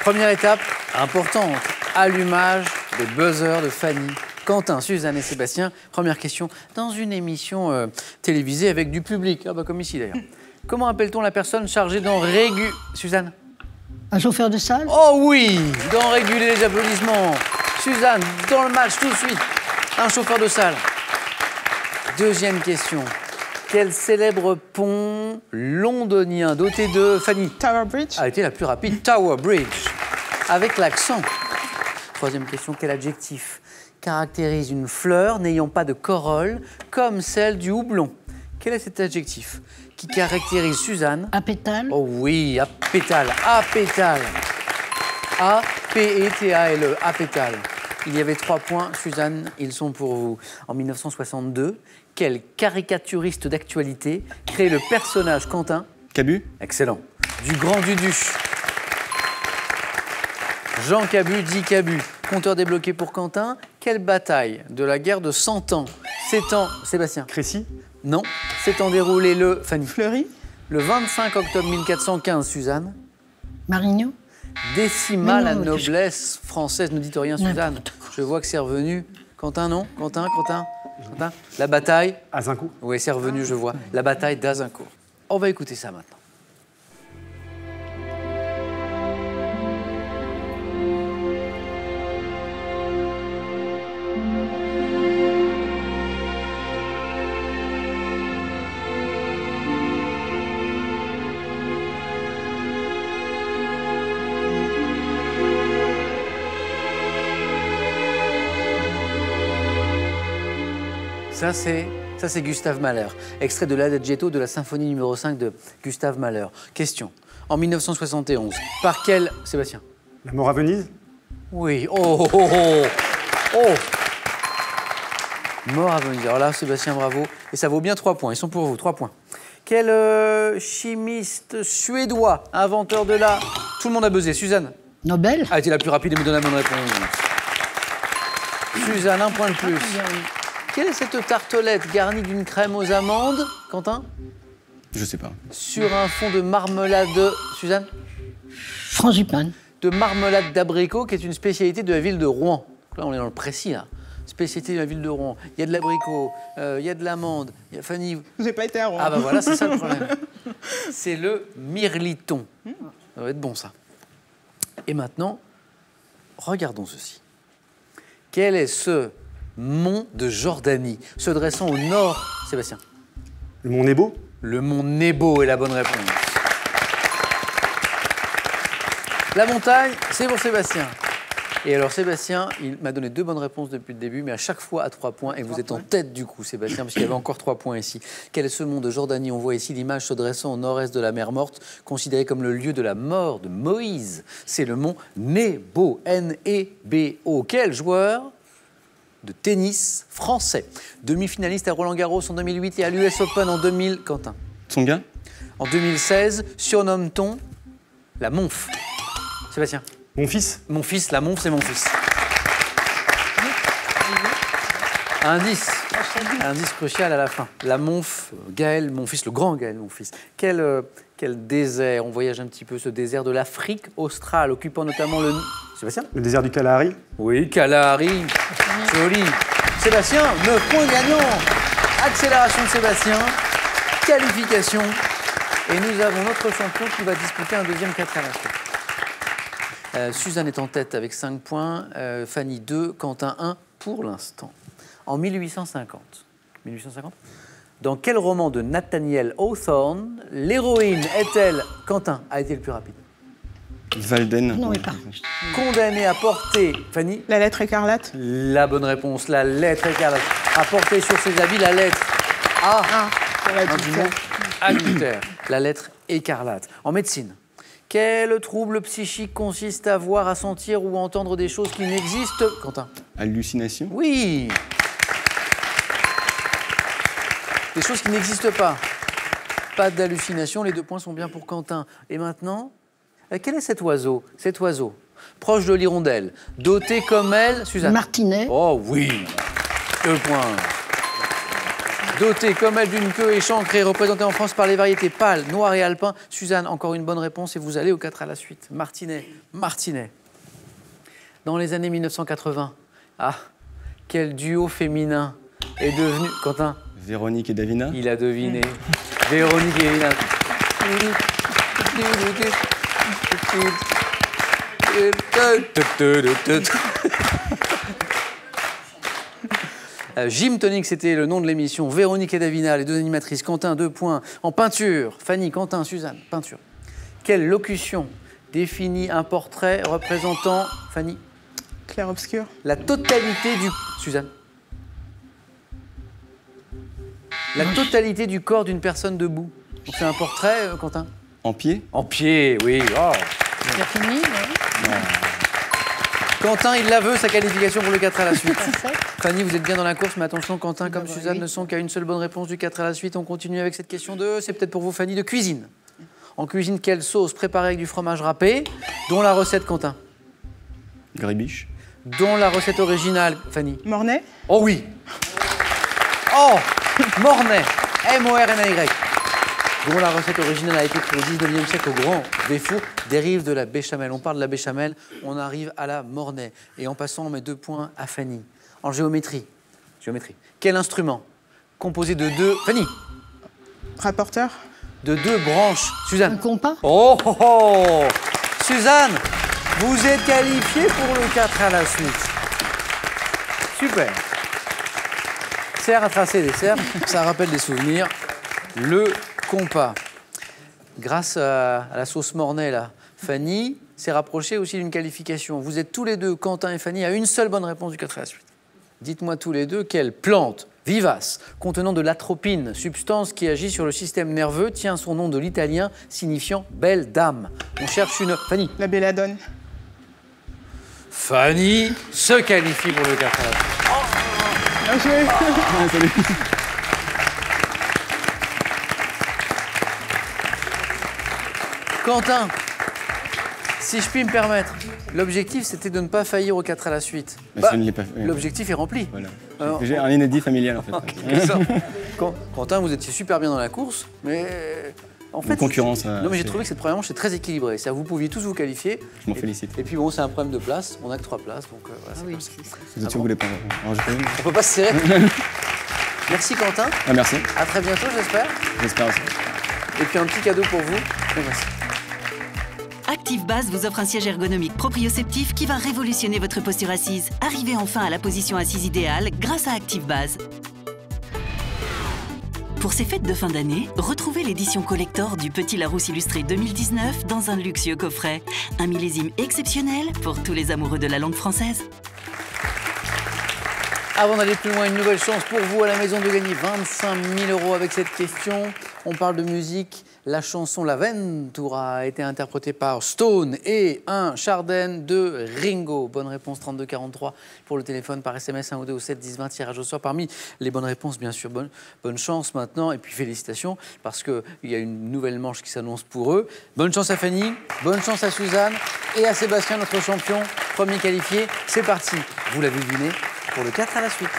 Première étape importante, allumage des buzzers de Fanny. Quentin, Suzanne et Sébastien, première question. Dans une émission télévisée avec du public, comme ici d'ailleurs, comment appelle-t-on la personne chargée d'en réguler... Suzanne? Un chauffeur de salle? Oh oui, d'en réguler les applaudissements. Suzanne, dans le match tout de suite, un chauffeur de salle. Deuxième question. Quel célèbre pont londonien doté de... Fanny? Tower Bridge. A été la plus rapide, Tower Bridge, avec l'accent. Troisième question, quel adjectif caractérise une fleur n'ayant pas de corolle comme celle du houblon? Quel est cet adjectif qui caractérise Suzanne? Apétale. Oh oui, apétale, apétale. A-P-E-T-A-L-E, apétale. Il y avait 3 points, Suzanne, ils sont pour vous. En 1962, quel caricaturiste d'actualité crée le personnage Quentin? Cabu. Excellent. Du Grand Dudu. Jean Cabu dit Cabu. Compteur débloqué pour Quentin. Quelle bataille de la guerre de 100 ans s'étant... Sébastien? Crécy. Non. S'étant déroulé le... Fanny? Fleury. Le 25 octobre 1415, Suzanne. Marignan. Décima la Non, noblesse française. Ne dites rien, Suzanne. Je vois que c'est revenu. Quentin, non? Quentin? La bataille? Azincourt. Oui, c'est revenu, je vois. La bataille d'Azincourt. On va écouter ça maintenant. Ça, c'est Gustave Mahler, extrait de l'Adagietto de la symphonie numéro 5 de Gustave Mahler. Question. En 1971, par quel... Sébastien? La mort à Venise. Oui. Oh, oh, oh, oh. Mort à Venise. Alors là, Sébastien, bravo. Et ça vaut bien 3 points. Ils sont pour vous, 3 points. Quel chimiste suédois, inventeur de la... Tout le monde a buzzé. Suzanne? Nobel. A été la plus rapide et me donne la bonne réponse. Suzanne, 1 point de plus. Quelle est cette tartelette garnie d'une crème aux amandes, Quentin? Je sais pas. Sur un fond de marmelade de... Suzanne? Frangipane. De marmelade d'abricot, qui est une spécialité de la ville de Rouen. Là, on est dans le précis, là. Spécialité de la ville de Rouen. Il y a de l'abricot, il y a de l'amande. Fanny... Vous n'avez pas été à Rouen. Ah, bah voilà, c'est ça le problème. C'est le mirliton. Ça va être bon, ça. Et maintenant, regardons ceci. Quel est ce mont de Jordanie, se dressant au nord, Sébastien? Le mont Nebo. Le mont Nebo est la bonne réponse. La montagne, c'est pour Sébastien. Et alors Sébastien, il m'a donné 2 bonnes réponses depuis le début, mais à chaque fois à 3 points. Et vous êtes en tête du coup, Sébastien, parce qu'il y avait encore 3 points ici. Quel est ce mont de Jordanie? On voit ici l'image se dressant au nord-est de la mer Morte, considéré comme le lieu de la mort de Moïse. C'est le mont Nebo, N-E-B-O. Quel joueur de tennis français, demi-finaliste à Roland-Garros en 2008 et à l'US Open en 2000, Quentin? Tsonga. En 2016, surnomme-t-on la Monf? Sébastien? Mon fils. Mon fils, la Monf, c'est mon fils. Indice crucial à la fin. La Monf, Gaël, mon fils, le grand Gaël, mon fils. Quel désert, on voyage un petit peu, ce désert de l'Afrique australe, occupant notamment le... Sébastien? Le désert du Kalahari. Oui, Kalahari. Joli. Sébastien, 9 points gagnants. Accélération de Sébastien. Qualification. Et nous avons notre champion qui va disputer un deuxième 4 à la suite. Suzanne est en tête avec 5 points. Fanny 2, Quentin 1 pour l'instant. En 1850. 1850. Dans quel roman de Nathaniel Hawthorne l'héroïne est-elle, Quentin, a été le plus rapide? Valden. Non, mais pas. Condamnée à porter, Fanny? La lettre écarlate. La bonne réponse, la lettre écarlate. À porter sur ses habits la lettre A. Du mot adultère. La lettre écarlate. En médecine, quel trouble psychique consiste à voir, à sentir ou à entendre des choses qui n'existent, Quentin? Hallucination. Oui. Des choses qui n'existent pas. Pas d'hallucination, les 2 points sont bien pour Quentin. Et maintenant, quel est cet oiseau? Cet oiseau, proche de l'hirondelle, doté comme elle, Suzanne? Martinet. Oh oui. 2 points. Dotée comme elle d'une queue échancrée, représentée en France par les variétés pâles, noires et alpins. Suzanne, encore une bonne réponse et vous allez au 4 à la suite. Martinet. Dans les années 1980, quel duo féminin est devenu... Quentin? Véronique et Davina. Il a deviné. Véronique et Davina. Gym Tonic, c'était le nom de l'émission. Véronique et Davina, les deux animatrices. Quentin, 2 points. En peinture, Fanny, Quentin, Suzanne, peinture. Quelle locution définit un portrait représentant, Fanny? Clair-obscur. La totalité du... Suzanne? La totalité du corps d'une personne debout. Donc c'est un portrait, Quentin? En pied. En pied, oui. Oh. C'est fini, ouais. Quentin, il la veut, sa qualification pour le 4 à la suite. C'est ça. Fanny, vous êtes bien dans la course, mais attention, Quentin comme bah Suzanne oui. ne sont qu'à une seule bonne réponse du 4 à la suite. On continue avec cette question c'est peut-être pour vous, Fanny, de cuisine. En cuisine, quelle sauce préparée avec du fromage râpé, dont la recette, Quentin? Grébiche. Dont la recette originale, Fanny? Mornay. Oh oui. Oh, Mornay, M-O-R-N-A-Y. Dont la recette originale a été créée au 19e siècle au grand défaut dérive de la béchamel. On parle de la béchamel, on arrive à la Mornay. Et en passant, on met 2 points à Fanny. En géométrie. Quel instrument composé de 2... Fanny? Rapporteur. De 2 branches. Un Suzanne? compas. Oh, oh, oh. Suzanne, vous êtes qualifiée pour le 4 à la suite. Super. Serre à tracer des serres, ça rappelle des souvenirs. Le compas. Grâce à la sauce Mornay, là, Fanny s'est rapprochée aussi d'une qualification. Vous êtes tous les deux, Quentin et Fanny, à une seule bonne réponse du 4 à la suite. Dites-moi tous les deux quelle plante vivace contenant de l'atropine, substance qui agit sur le système nerveux, tient son nom de l'italien signifiant belle dame. On cherche une... Fanny. La belladone. Fanny se qualifie pour le 4 à la suite. Bien joué. Salut. Quentin, si je puis me permettre, l'objectif c'était de ne pas faillir au 4 à la suite. Ça ne l'est pas fait. L'objectif est rempli. Voilà. Alors, J'ai un inédit familial en fait. en quelque sorte. Quentin, vous étiez super bien dans la course, mais en fait... concurrence, Non mais j'ai c'est- trouvé que cette première manche est très équilibrée. Vous pouviez tous vous qualifier. Je m'en Et- félicite. Et puis bon, c'est un problème de place. On n'a que 3 places, donc voilà, Ah c'est oui, comme ça. c'est ça. Vous êtes sûr que vous voulez pas en rajouter une? On peut pas se serrer. Merci Quentin. Ah, merci. À très bientôt, j'espère. J'espère aussi. Et puis un petit cadeau pour vous. Et merci. Active Base vous offre un siège ergonomique proprioceptif qui va révolutionner votre posture assise. Arrivez enfin à la position assise idéale grâce à Active Base. Pour ces fêtes de fin d'année, retrouvez l'édition collector du Petit Larousse illustré 2019 dans un luxueux coffret. Un millésime exceptionnel pour tous les amoureux de la langue française. Avant d'aller plus loin, une nouvelle chance pour vous à la maison de gagner 25 000 € avec cette question. On parle de musique. La chanson La Ventura a été interprétée par Stone et un Chardin de Ringo. Bonne réponse 3243 pour le téléphone, par SMS 1 ou 2 au 7 10 20, tirage au sort parmi les bonnes réponses bien sûr. Bonne chance maintenant et puis félicitations parce qu'il y a une nouvelle manche qui s'annonce pour eux. Bonne chance à Fanny, bonne chance à Suzanne et à Sébastien, notre champion, premier qualifié. C'est parti, vous l'avez deviné pour le 4 à la suite.